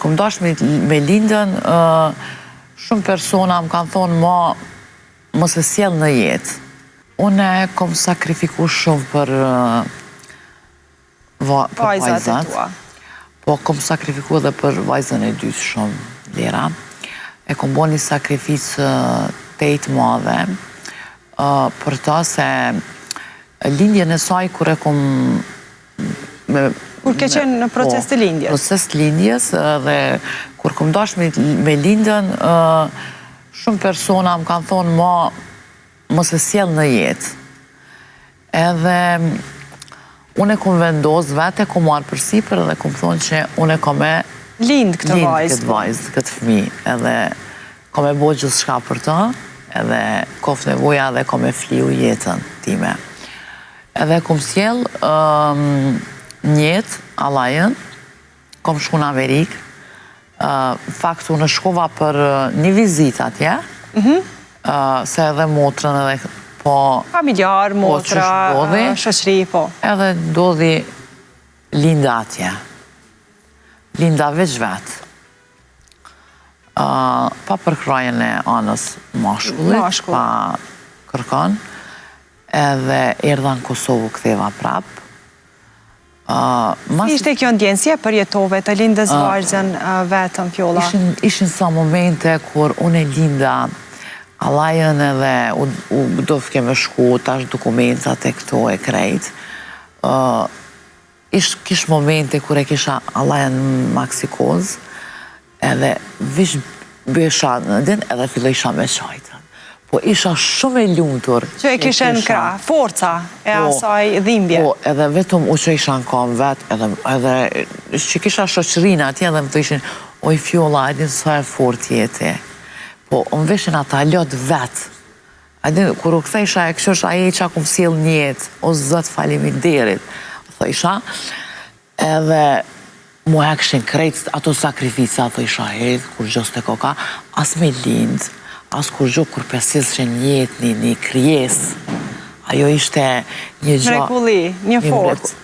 këm dash me lindën, shumë persona më kanë thonë mos e sjell në jetë. Une kom sakrifiku shumë për vajzat e tua. Po kom sakrifiku edhe për vajzën e dytë shumë lera. E kom bo një sakrificë të ejtë madhe, për ta se lindjen e saj kur e kom... Kur ke qenë në proces të lindjes? Proces të lindjes, dhe kur kom dash me lindën, shumë persona më kanë thonë mos e sjell në jetë. Edhe unë e kom vendos vete, kom marrë për sipër edhe kom thonë që unë e kom e lind këtë vajzë, këtë fëmijë. Edhe kom e bo gjithë shka për të, edhe kof nevoja dhe kom e fliu jetën time. Edhe kom sjell njetë, Allajën, kom shku në Amerikë, faktu në shkova për një vizit atje, se edhe motrën edhe po... Familjar, motra, shoqëri, po. Edhe ndodhi linda atje. Linda veç vetë. Pa përkrajen e anës mashkullit, pa kërkan, edhe erdha në Kosovë këtheva prapë. Ishte kjo ndjenësje për jetove të lindës vajzën vetëm, Fjolla? Ishin sa momente kur unë e linda Allajën edhe do fke me shku, tash dokumentat e këto e krejt. Kish momente kur e kisha Allajën maksikoz, edhe vish bësha në din edhe fillojsha me qajtën. Po isha shumë e lumtur. Që e kishe në krah, forca e asaj dhimbje. Po, edhe vetëm u që isha në kam vetë, edhe që kisha shoqërinë atje edhe më të ishin, oj Fjolla, adin sa e fort jeti. Po, më veshin ata lot vetë. Adin, kur u këthejsha e këshosha e që akum sjell njetë, o zëtë faleminderit, thëjsha, edhe mu e këshin krejt ato sakrifica, thëjsha, kur gjës të koka, as me lindë, as kur gjo, kur pesis që njetë një kryes, ajo ishte një gjo... Mrekulli, një fort.